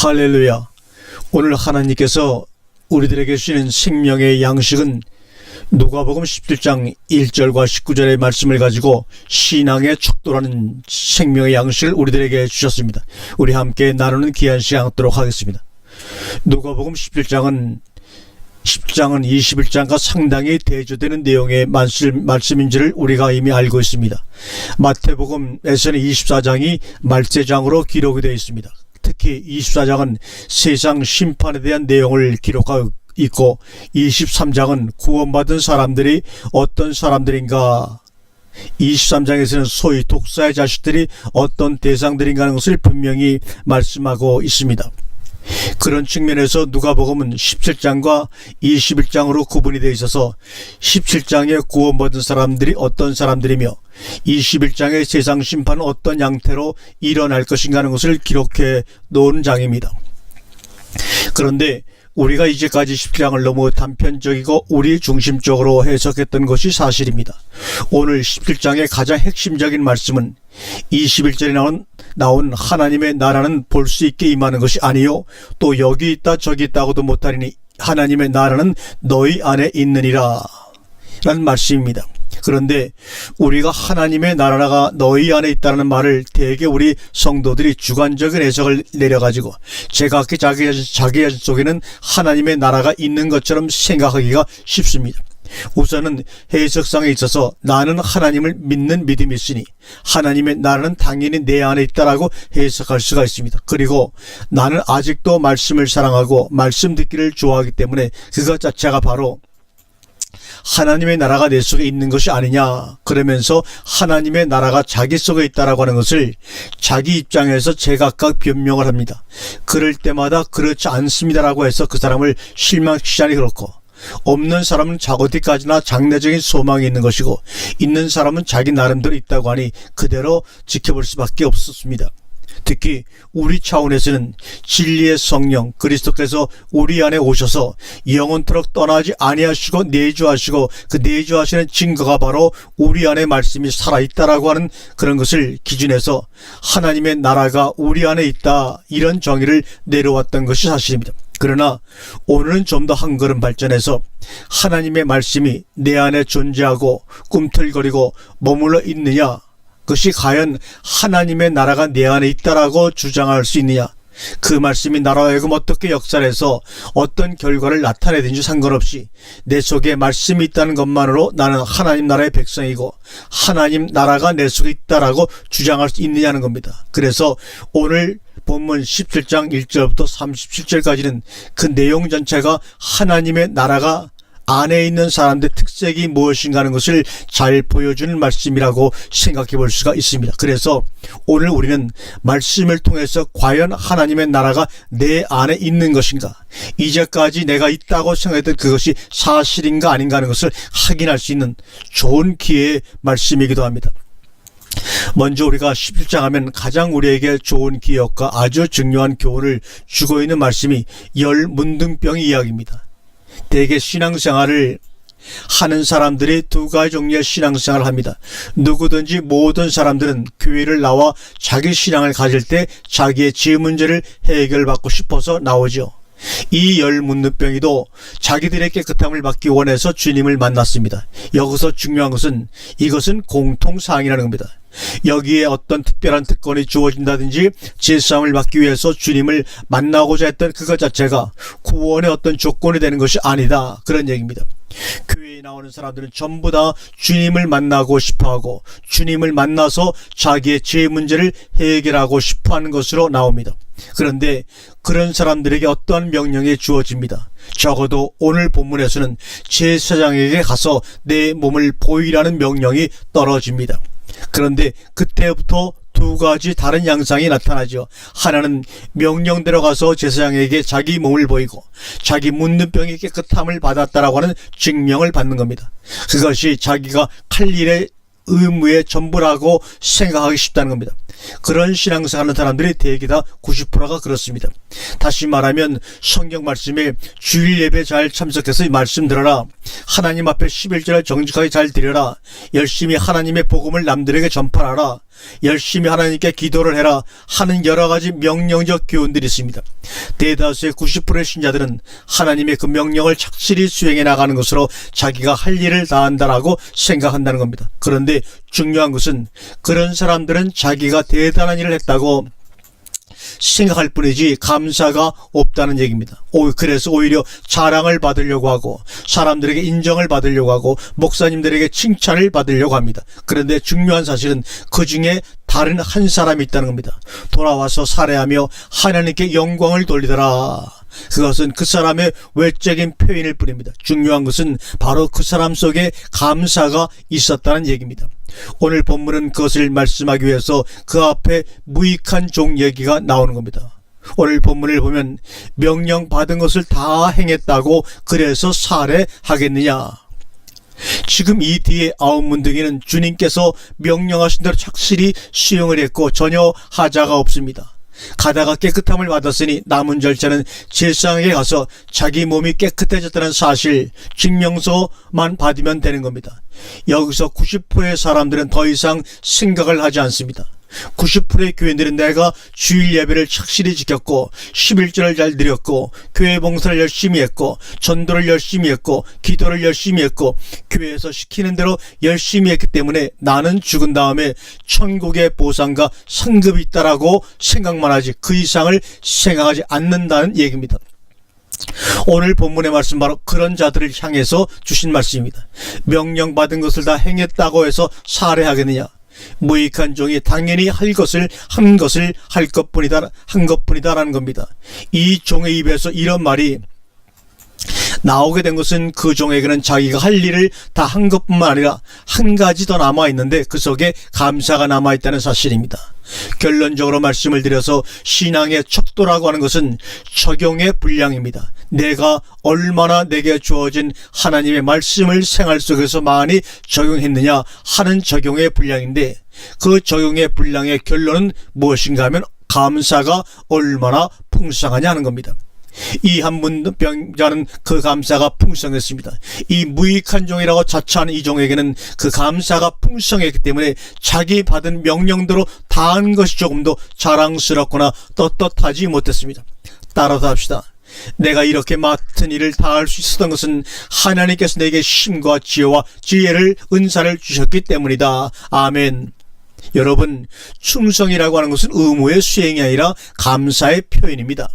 할렐루야. 오늘 하나님께서 우리들에게 주시는 생명의 양식은 누가복음 17장 1절과 19절의 말씀을 가지고 신앙의 척도라는 생명의 양식을 우리들에게 주셨습니다. 우리 함께 나누는 귀한 시간 갖도록 하겠습니다. 누가복음 17장은 21장과 상당히 대조되는 내용의 말씀인지를 우리가 이미 알고 있습니다. 마태복음에서는 24장이 말세장으로 기록이 되어 있습니다. 특히 24장은 세상 심판에 대한 내용을 기록하고 있고 23장은 구원받은 사람들이 어떤 사람들인가, 23장에서는 소위 독사의 자식들이 어떤 대상들인가 하는 것을 분명히 말씀하고 있습니다. 그런 측면에서 누가복음은 17장과 21장으로 구분이 되어 있어서 17장에 구원받은 사람들이 어떤 사람들이며 21장의 세상 심판은 어떤 양태로 일어날 것인가 하는 것을 기록해 놓은 장입니다. 그런데 우리가 이제까지 17장을 너무 단편적이고 우리 중심적으로 해석했던 것이 사실입니다. 오늘 17장의 가장 핵심적인 말씀은 21절에 나온 하나님의 나라는 볼 수 있게 임하는 것이 아니요 또 여기 있다 저기 있다고도 못하리니 하나님의 나라는 너희 안에 있느니라 라는 말씀입니다. 그런데 우리가 하나님의 나라가 너희 안에 있다는 말을 대개 우리 성도들이 주관적인 해석을 내려가지고 제각기 자기 자신 속에는 하나님의 나라가 있는 것처럼 생각하기가 쉽습니다. 우선은 해석상에 있어서 나는 하나님을 믿는 믿음이 있으니 하나님의 나라는 당연히 내 안에 있다라고 해석할 수가 있습니다. 그리고 나는 아직도 말씀을 사랑하고 말씀 듣기를 좋아하기 때문에 그것 자체가 바로 하나님의 나라가 내 속에 있는 것이 아니냐, 그러면서 하나님의 나라가 자기 속에 있다라고 하는 것을 자기 입장에서 제각각 변명을 합니다. 그럴 때마다 그렇지 않습니다라고 해서 그 사람을 실망시키자니 그렇고, 없는 사람은 어디까지나 장래적인 소망이 있는 것이고 있는 사람은 자기 나름대로 있다고 하니 그대로 지켜볼 수밖에 없었습니다. 특히 우리 차원에서는 진리의 성령 그리스도께서 우리 안에 오셔서 영원토록 떠나지 아니하시고 내주하시고 그 내주하시는 증거가 바로 우리 안에 말씀이 살아있다라고 하는 그런 것을 기준해서 하나님의 나라가 우리 안에 있다, 이런 정의를 내려왔던 것이 사실입니다. 그러나 오늘은 좀 더 한 걸음 발전해서 하나님의 말씀이 내 안에 존재하고 꿈틀거리고 머물러 있느냐, 그것이 과연 하나님의 나라가 내 안에 있다라고 주장할 수 있느냐, 그 말씀이 나로 하여금 어떻게 역사해서 어떤 결과를 나타내든지 상관없이 내 속에 말씀이 있다는 것만으로 나는 하나님 나라의 백성이고 하나님 나라가 내 속에 있다라고 주장할 수 있느냐는 겁니다. 그래서 오늘 본문 17장 1절부터 37절까지는 그 내용 전체가 하나님의 나라가 안에 있는 사람들의 특색이 무엇인가 하는 것을 잘 보여주는 말씀이라고 생각해 볼 수가 있습니다. 그래서 오늘 우리는 말씀을 통해서 과연 하나님의 나라가 내 안에 있는 것인가, 이제까지 내가 있다고 생각했던 그것이 사실인가 아닌가 하는 것을 확인할 수 있는 좋은 기회의 말씀이기도 합니다. 먼저 우리가 17장 하면 가장 우리에게 좋은 기억과 아주 중요한 교훈을 주고 있는 말씀이 열 문둥병 이야기입니다. 대개 신앙생활을 하는 사람들이 두 가지 종류의 신앙생활을 합니다. 누구든지 모든 사람들은 교회를 나와 자기 신앙을 가질 때 자기의 죄 문제를 해결받고 싶어서 나오죠. 이 열 문둥병이도 자기들의 깨끗함을 받기 원해서 주님을 만났습니다. 여기서 중요한 것은 이것은 공통사항이라는 겁니다. 여기에 어떤 특별한 특권이 주어진다든지 제사함을 받기 위해서 주님을 만나고자 했던 그것 자체가 구원의 어떤 조건이 되는 것이 아니다, 그런 얘기입니다. 교회에 나오는 사람들은 전부 다 주님을 만나고 싶어하고 주님을 만나서 자기의 죄 문제를 해결하고 싶어하는 것으로 나옵니다. 그런데 그런 사람들에게 어떠한 명령이 주어집니다. 적어도 오늘 본문에서는 제사장에게 가서 내 몸을 보이라는 명령이 떨어집니다. 그런데 그때부터 두 가지 다른 양상이 나타나죠. 하나는 명령대로 가서 제사장에게 자기 몸을 보이고 자기 문둥병의 깨끗함을 받았다라고 하는 증명을 받는 겁니다. 그것이 자기가 할 일의 의무의 전부라고 생각하기 쉽다는 겁니다. 그런 신앙생활 하는 사람들이 대개 다 90%가 그렇습니다. 다시 말하면 성경 말씀에 주일 예배 잘 참석해서 말씀 들어라, 하나님 앞에 11절을 정직하게 잘 드려라, 열심히 하나님의 복음을 남들에게 전파하라, 열심히 하나님께 기도를 해라 하는 여러 가지 명령적 교훈들이 있습니다. 대다수의 90%의 신자들은 하나님의 그 명령을 착실히 수행해 나가는 것으로 자기가 할 일을 다한다라고 생각한다는 겁니다. 그런데 중요한 것은 그런 사람들은 자기가 대단한 일을 했다고 생각할 뿐이지 감사가 없다는 얘기입니다. 그래서 오히려 자랑을 받으려고 하고 사람들에게 인정을 받으려고 하고 목사님들에게 칭찬을 받으려고 합니다. 그런데 중요한 사실은 그 중에 다른 한 사람이 있다는 겁니다. 돌아와서 살해하며 하나님께 영광을 돌리더라. 그것은 그 사람의 외적인 표현일 뿐입니다. 중요한 것은 바로 그 사람 속에 감사가 있었다는 얘기입니다. 오늘 본문은 그것을 말씀하기 위해서 그 앞에 무익한 종 얘기가 나오는 겁니다. 오늘 본문을 보면 명령 받은 것을 다 행했다고 그래서 살해하겠느냐. 지금 이 뒤에 아홉문둥이는 주님께서 명령하신 대로 착실히 수용을 했고 전혀 하자가 없습니다. 가다가 깨끗함을 받았으니 남은 절차는 제사장에게 가서 자기 몸이 깨끗해졌다는 사실 증명서만 받으면 되는 겁니다. 여기서 90%의 사람들은 더 이상 생각을 하지 않습니다. 90%의 교인들은 내가 주일 예배를 착실히 지켰고 11절을 잘 드렸고 교회 봉사를 열심히 했고 전도를 열심히 했고 기도를 열심히 했고 교회에서 시키는 대로 열심히 했기 때문에 나는 죽은 다음에 천국의 보상과 상급이 있다라고 생각만 하지 그 이상을 생각하지 않는다는 얘기입니다. 오늘 본문의 말씀 바로 그런 자들을 향해서 주신 말씀입니다. 명령받은 것을 다 행했다고 해서 살해하겠느냐. 무익한 종이 당연히 한 것을 한 것뿐이다라는 겁니다. 이 종의 입에서 이런 말이 나오게 된 것은 그 종에게는 자기가 할 일을 다 한 것뿐만 아니라 한 가지 더 남아있는데 그 속에 감사가 남아있다는 사실입니다. 결론적으로 말씀을 드려서 신앙의 척도라고 하는 것은 적용의 분량입니다. 내가 얼마나 내게 주어진 하나님의 말씀을 생활 속에서 많이 적용했느냐 하는 적용의 분량인데 그 적용의 분량의 결론은 무엇인가 하면 감사가 얼마나 풍성하냐 하는 겁니다. 이 한 문병자는 그 감사가 풍성했습니다. 이 무익한 종이라고 자처하는 이 종에게는 그 감사가 풍성했기 때문에 자기 받은 명령대로 다한 것이 조금도 자랑스럽거나 떳떳하지 못했습니다. 따라서 합시다. 내가 이렇게 맡은 일을 다할 수 있었던 것은 하나님께서 내게 힘과 지혜와 지혜를 은사를 주셨기 때문이다. 아멘. 여러분, 충성이라고 하는 것은 의무의 수행이 아니라 감사의 표현입니다.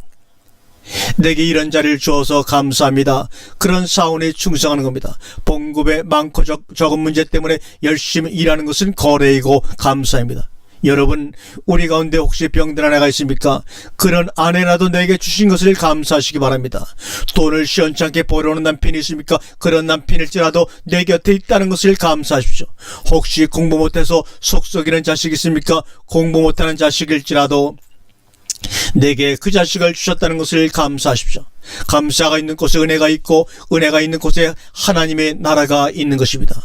내게 이런 자리를 주어서 감사합니다. 그런 사원에 충성하는 겁니다. 봉급의 많고 적은 문제 때문에 열심히 일하는 것은 거래이고 감사입니다. 여러분, 우리 가운데 혹시 병든 아내가 있습니까? 그런 아내라도 내게 주신 것을 감사하시기 바랍니다. 돈을 시원찮게 벌어오는 남편이 있습니까? 그런 남편일지라도 내 곁에 있다는 것을 감사하십시오. 혹시 공부 못해서 속 썩이는 자식이 있습니까? 공부 못하는 자식일지라도 내게 그 자식을 주셨다는 것을 감사하십시오. 감사가 있는 곳에 은혜가 있고 은혜가 있는 곳에 하나님의 나라가 있는 것입니다.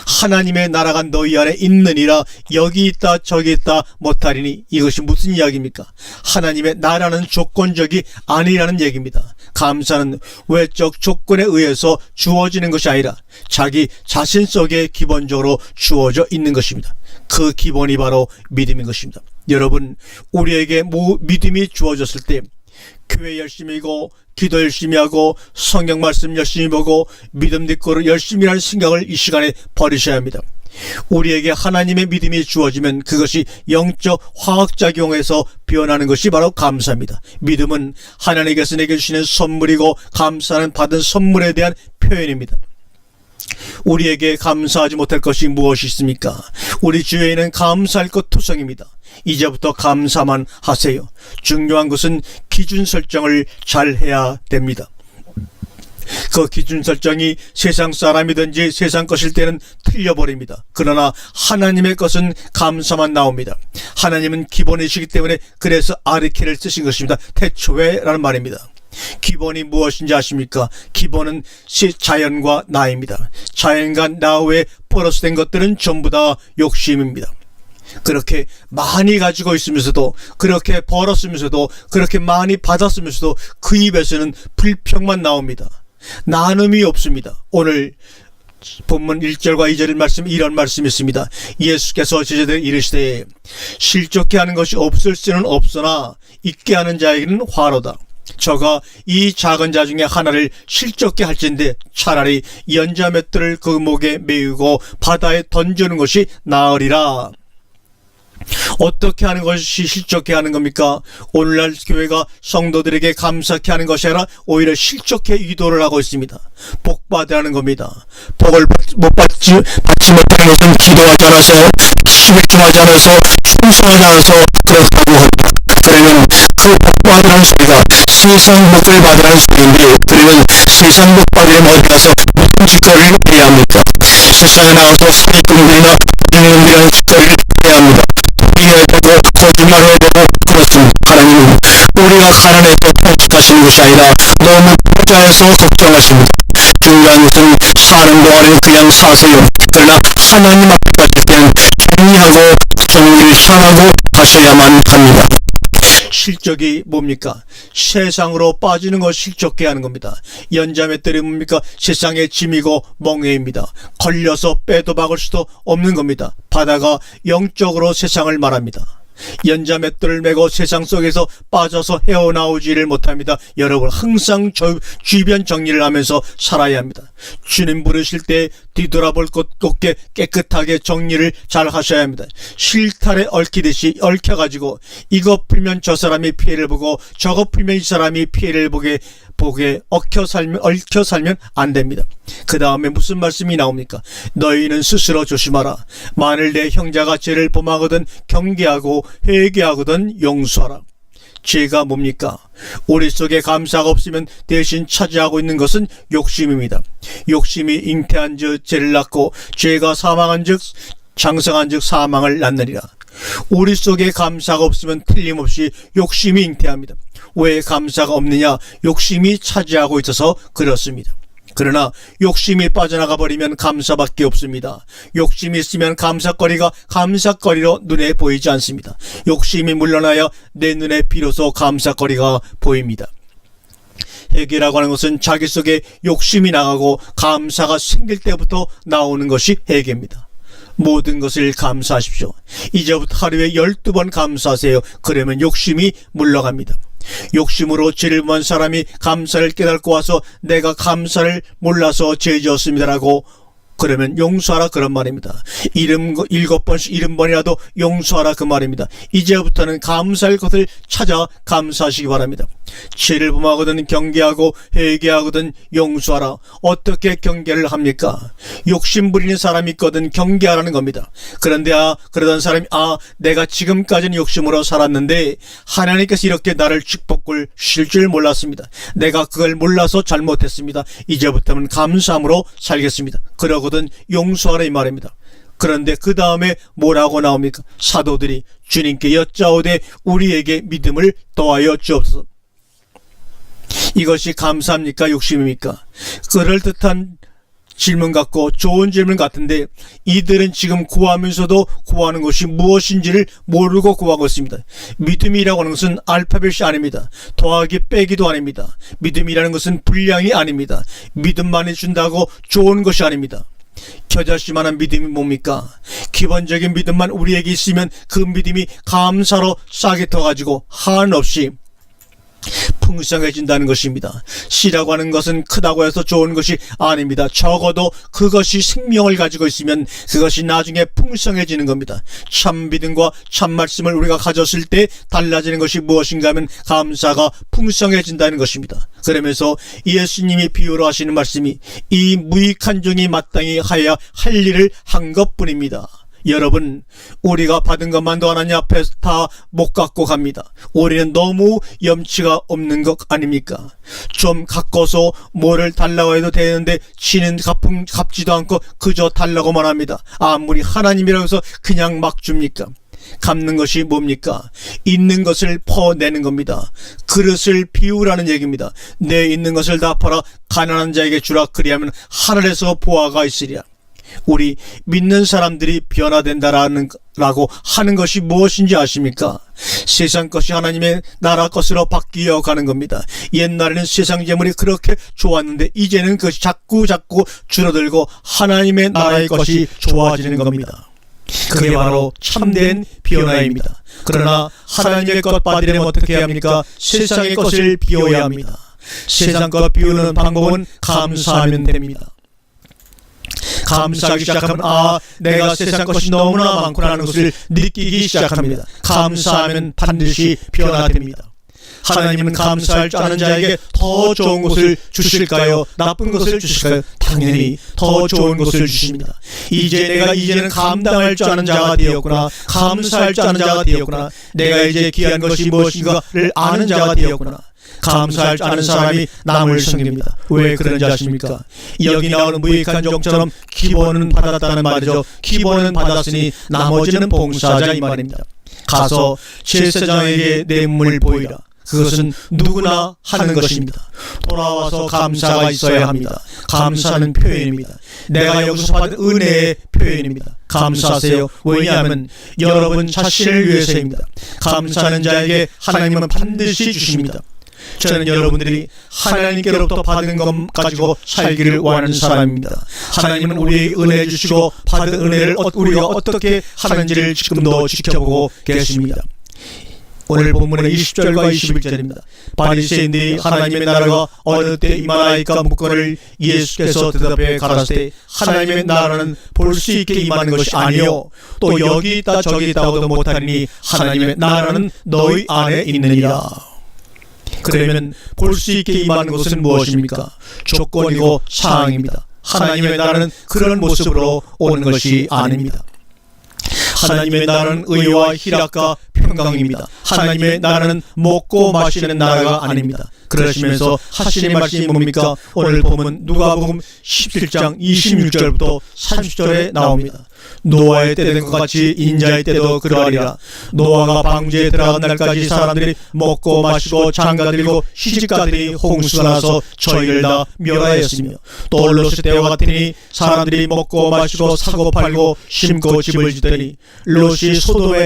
하나님의 나라가 너희 안에 있느니라. 여기 있다 저기 있다 못하리니. 이것이 무슨 이야기입니까? 하나님의 나라는 조건적이 아니라는 얘기입니다. 감사는 외적 조건에 의해서 주어지는 것이 아니라 자기 자신 속에 기본적으로 주어져 있는 것입니다. 그 기본이 바로 믿음인 것입니다. 여러분, 우리에게 믿음이 주어졌을 때 교회 열심히 하고 기도 열심히 하고 성경 말씀 열심히 보고 믿음 믿고를 열심히 하는 생각을 이 시간에 버리셔야 합니다. 우리에게 하나님의 믿음이 주어지면 그것이 영적 화학작용에서 변하는 것이 바로 감사입니다. 믿음은 하나님께서 내게 주시는 선물이고 감사는 받은 선물에 대한 표현입니다. 우리에게 감사하지 못할 것이 무엇이 있습니까? 우리 주위에는 감사할 것 투성입니다. 이제부터 감사만 하세요. 중요한 것은 기준 설정을 잘 해야 됩니다. 그 기준 설정이 세상 사람이든지 세상 것일 때는 틀려버립니다. 그러나 하나님의 것은 감사만 나옵니다. 하나님은 기본이시기 때문에 그래서 아르케를 쓰신 것입니다. 태초에라는 말입니다. 기본이 무엇인지 아십니까? 기본은 자연과 나입니다. 자연과 나 외에 플러스된 것들은 전부 다 욕심입니다. 그렇게 많이 가지고 있으면서도, 그렇게 벌었으면서도, 그렇게 많이 받았으면서도 그 입에서는 불평만 나옵니다. 나눔이 없습니다. 오늘 본문 1절과 2절의 말씀, 이런 말씀이 있습니다. 예수께서 제자들에게 이르시되 실족해 하는 것이 없을 수는 없으나 있게 하는 자에게는 화로다. 저가 이 작은 자 중에 하나를 실족해 할진대 차라리 연자맷돌을 그 목에 메우고 바다에 던지는 것이 나으리라. 어떻게 하는 것이 실족해 하는 겁니까? 오늘날 교회가 성도들에게 감사케 하는 것이 아니라 오히려 실족해 유도를 하고 있습니다. 복 받으라는 겁니다. 복을 받지 못하는 것은 기도하지 않아서, 수백중하지 않아서, 충성하지 않아서 그렇다고 합니다. 그러면 그 복 받으라는 소리가 세상 복을 받으라는 소리인데, 그러면 세상 복 받으려면 어디 가서 무슨 짓거리를 해야 합니까? 세상에 나가서 사기꾼들이나 부정놈들이라는 짓거리를 해야 합니다. 해야 되고 거짓말을 해야 되고 그렇습니다. 하나님은 우리가 가난해서 통축하시는 것이 아니라 너무 부자여서 걱정하십니다. 중요한 것은 사는 동안에는 그냥 사세요. 그러나 하나님 앞에 가실 때는 정리하고 정리를 향하고 하셔야만 합니다. 실족이 뭡니까? 세상으로 빠지는 것 실족해 하는 겁니다. 연자맷돌이 뭡니까? 세상의 짐이고 멍에입니다. 걸려서 빼도 박을 수도 없는 겁니다. 바다가 영적으로 세상을 말합니다. 연자맷돌을 메고 세상 속에서 빠져서 헤어나오지를 못합니다. 여러분 항상 주변 정리를 하면서 살아야 합니다. 주님 부르실 때 뒤돌아볼 것 없게 깨끗하게 정리를 잘 하셔야 합니다. 실타래 얽히듯이 얽혀가지고 이것 풀면 저 사람이 피해를 보고 저것 풀면 이 사람이 피해를 보게 얽혀 살면 안 됩니다. 그 다음에 무슨 말씀이 나옵니까? 너희는 스스로 조심하라. 만일 내 형제가 죄를 범하거든 경계하고 회개하거든 용서하라. 죄가 뭡니까? 우리 속에 감사가 없으면 대신 차지하고 있는 것은 욕심입니다. 욕심이 잉태한 즉 죄를 낳고 죄가 사망한 즉 장성한 즉 사망을 낳느니라. 우리 속에 감사가 없으면 틀림없이 욕심이 잉태합니다. 왜 감사가 없느냐? 욕심이 차지하고 있어서 그렇습니다. 그러나 욕심이 빠져나가 버리면 감사밖에 없습니다. 욕심이 있으면 감사거리가 감사거리로 눈에 보이지 않습니다. 욕심이 물러나야 내 눈에 비로소 감사거리가 보입니다. 회개라고 하는 것은 자기 속에 욕심이 나가고 감사가 생길 때부터 나오는 것이 회개입니다. 모든 것을 감사하십시오. 이제부터 하루에 12번 감사하세요. 그러면 욕심이 물러갑니다. 욕심으로 죄를 범한 사람이 감사를 깨닫고 와서 내가 감사를 몰라서 죄 지었습니다라고 그러면 용서하라 그런 말입니다. 7번씩 70번이라도 용서하라 그 말입니다. 이제부터는 감사할 것을 찾아 감사하시기 바랍니다. 죄를 범하거든 경계하고 회개하거든 용서하라. 어떻게 경계를 합니까? 욕심 부리는 사람이 있거든 경계하라는 겁니다. 그런데 그러던 사람이 내가 지금까지는 욕심으로 살았는데 하나님께서 이렇게 나를 축복을 주실 줄 몰랐습니다. 내가 그걸 몰라서 잘못했습니다. 이제부터는 감사함으로 살겠습니다. 그러거든 용서하라 이 말입니다. 그런데 그 다음에 뭐라고 나옵니까? 사도들이 주님께 여짜오되 우리에게 믿음을 더하여 주옵소서. 이것이 감사합니까? 욕심입니까? 그럴듯한 질문 같고 좋은 질문 같은데 이들은 지금 구하면서도 구하는 것이 무엇인지를 모르고 구하고 있습니다. 믿음이라고 하는 것은 알파벳이 아닙니다. 더하기 빼기도 아닙니다. 믿음이라는 것은 분량이 아닙니다. 믿음만이 준다고 좋은 것이 아닙니다. 겨자씨만한 믿음이 뭡니까? 기본적인 믿음만 우리에게 있으면 그 믿음이 감사로 싹이 터가지고 한없이 풍성해진다는 것입니다. 씨라고 하는 것은 크다고 해서 좋은 것이 아닙니다. 적어도 그것이 생명을 가지고 있으면 그것이 나중에 풍성해지는 겁니다. 참 믿음과 참 말씀을 우리가 가졌을 때 달라지는 것이 무엇인가 하면 감사가 풍성해진다는 것입니다. 그러면서 예수님이 비유로 하시는 말씀이 이 무익한 종이 마땅히 하여야 할 일을 한 것뿐입니다. 여러분, 우리가 받은 것만도 하나님 앞에 다 못 갖고 갑니다. 우리는 너무 염치가 없는 것 아닙니까? 좀 갖고서 뭐를 달라고 해도 되는데 지는 갚지도 않고 그저 달라고만 합니다. 아무리 하나님이라고 해서 그냥 막 줍니까? 갚는 것이 뭡니까? 있는 것을 퍼내는 겁니다. 그릇을 비우라는 얘기입니다. 내 있는 것을 다 팔아 가난한 자에게 주라. 그리하면 하늘에서 보화가 있으리라. 우리 믿는 사람들이 변화된다라고 하는 것이 무엇인지 아십니까? 세상 것이 하나님의 나라 것으로 바뀌어 가는 겁니다. 옛날에는 세상 재물이 그렇게 좋았는데 이제는 그것이 자꾸 줄어들고 하나님의 나라의 것이 좋아지는 겁니다. 그게 바로 참된 변화입니다. 그러나 하나님의 것 받으려면 어떻게 해야 합니까? 세상의 것을 비워야 합니다. 세상 것 비우는 방법은 감사하면 됩니다. 감사하기 시작하면 내가 세상 것이 너무나 많구나 하는 것을 느끼기 시작합니다. 감사하면 반드시 변화됩니다. 하나님은 감사할 줄 아는 자에게 더 좋은 것을 주실까요? 나쁜 것을 주실까요? 당연히 더 좋은 것을 주십니다. 이제는 감당할 줄 아는 자가 되었구나. 감사할 줄 아는 자가 되었구나. 내가 이제 귀한 것이 무엇인가를 아는 자가 되었구나. 감사할 줄 아는 사람이 남을 섬깁니다. 왜 그런지 아십니까? 여기 나오는 무익한 종처럼 기본은 받았다는 말이죠. 기본은 받았으니 나머지는 봉사하자 이 말입니다. 가서 제사장에게 내 몸을 보이라. 그것은 누구나 하는 것입니다. 돌아와서 감사가 있어야 합니다. 감사는 표현입니다. 내가 여기서 받은 은혜의 표현입니다. 감사하세요. 왜냐하면 여러분 자신을 위해서입니다. 감사하는 자에게 하나님은 반드시 주십니다. 저는 여러분들이 하나님께로부터 받은 것 가지고 살기를 원하는 사람입니다. 하나님은 우리에게 은혜 주시고 받은 은혜를 우리가 어떻게 하는지를 지금도 지켜보고 계십니다. 오늘 본문의 20절과 21절입니다. 바리새인들이 하나님의 나라가 어느 때 임하나이까 묻거늘 예수께서 대답해 가라사대 하나님의 나라는 볼 수 있게 임하는 것이 아니요 또 여기 있다 저기 있다고도 못하니 하나님의 나라는 너희 안에 있느니라. 그러면 볼 수 있게 임하는 것은 무엇입니까? 조건이고 사항입니다. 하나님의 나라는 그런 모습으로 오는 것이 아닙니다. 하나님의 나라는 의와 희락과 평강입니다. 하나님의 나라는 먹고 마시는 나라가 아닙니다. 그러시면서 하시는 말씀이 뭡니까? 오늘 보면 누가복음 17장 26절부터 30절에 나옵니다. 노아의 때 된 것 같이 인자의 때도 그러하리라. 노아가 방주에 들어간 날까지 사람들이 먹고 마시고 장가들고 시집가들이 홍수가 나서 저희를 다 멸하였으며 또 롯의 때와 같으니 사람들이 먹고 마시고 사고 팔고 심고 집을 짓더니 롯이 소돔에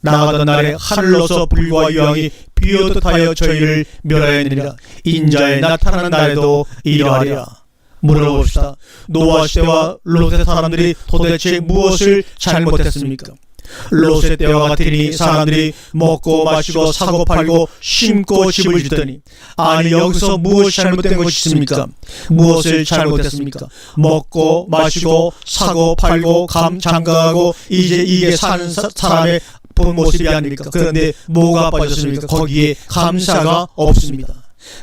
나가던 날에 하늘로서 불과 유황이 비오듯 하여 저희를 멸하였느니라. 인자의 나타나는 날에도 이러하리라. 물어봅시다. 노아 시대와 롯의 사람들이 도대체 무엇을 잘못했습니까? 롯의 때와 같으니 사람들이 먹고 마시고 사고 팔고 심고 집을 짓더니 아니 여기서 무엇이 잘못된 것이 있습니까? 무엇을 잘못했습니까? 먹고 마시고 사고 팔고 장가가고 이제 이게 사는 사람의 본 모습이 아닙니까? 그런데 뭐가 빠졌습니까? 거기에 감사가 없습니다.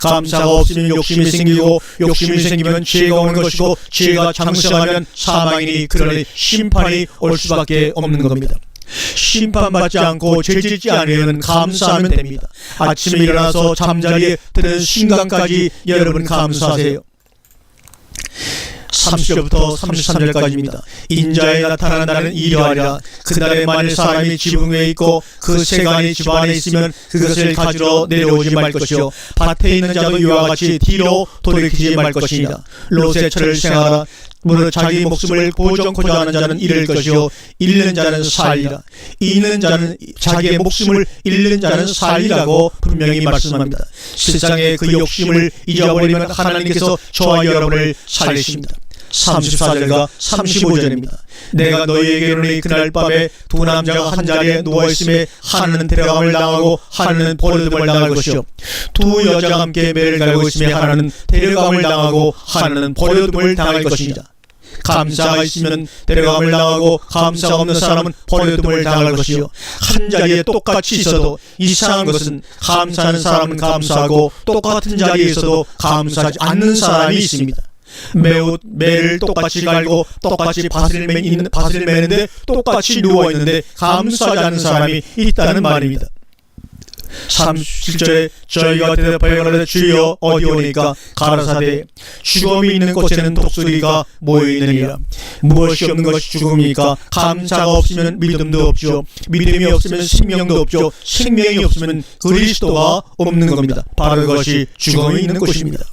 감사가 없으면 욕심이 생기고 욕심이 생기면 죄가 오는 것이고 죄가 장성하면 사망이니 그러니 심판이 올 수밖에 없는 겁니다. 심판받지 않고 죄짓지 않으면 감사하면 됩니다. 아침에 일어나서 잠자리에 드는 순간까지 여러분 감사하세요. 30절부터 33절까지입니다. 인자에 나타나는 날은 이러하리라. 그날에 만일 사람이 지붕 위에 있고 그 세간이 집 안에 있으면 그것을 가지러 내려오지 말 것이요 밭에 있는 자도 이와 같이 뒤로 돌이키지 말 것이니라. 롯의 철을 생각하라. 무릇 자기 목숨을 보존코자 하는 자는 잃을 것이요 잃는 자는 살리라. 잃는 자는 자기의 목숨을 잃는 자는 살리라고 분명히 말씀합니다. 세상의 그 욕심을 잊어버리면 하나님께서 저와 여러분을 살리십니다. 34절과 35절입니다. 내가 너희에게 이르노니 그날 밤에 두 남자가 한 자리에 누워있음에 하나는 데려감을 당하고 하나는 버려둠을 당할 것이요 두 여자가 함께 매를 갈고 있음에 하나는 데려감을 당하고 하나는 버려둠을 당할 것이니라. 감사가 있으면 데려감을 당하고 감사가 없는 사람은 버려둠을 당할 것이요 한 자리에 똑같이 있어도 이상한 것은 감사하는 사람은 감사하고 똑같은 자리에 있어도 감사하지 않는 사람이 있습니다. 매를 똑같이 갈고 똑같이 밭을 매는데 똑같이 누워있는데 감사하지 않는 사람이 있다는 말입니다. 37절에 저희가 대답하여 가라사대 주여 어디 오니까 가라사대 죽음이 있는 곳에는 독수리가 모여있느니라. 무엇이 없는 것이 죽음이니까 감사가 없으면 믿음도 없죠. 믿음이 없으면 생명도 없죠. 생명이 없으면 그리스도가 없는 겁니다. 바로 그것이 죽음이 있는 곳입니다.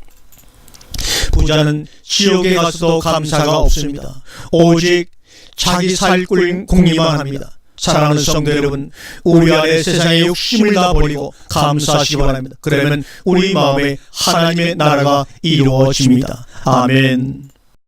부자는 지옥에 가서도 감사가 없습니다. 오직 자기 살 궁리만 합니다. 사랑하는 성도 여러분, 우리 안에 세상의 욕심을 다 버리고 감사하시기 바랍니다. 그러면 우리 마음에 하나님의 나라가 이루어집니다. 아멘.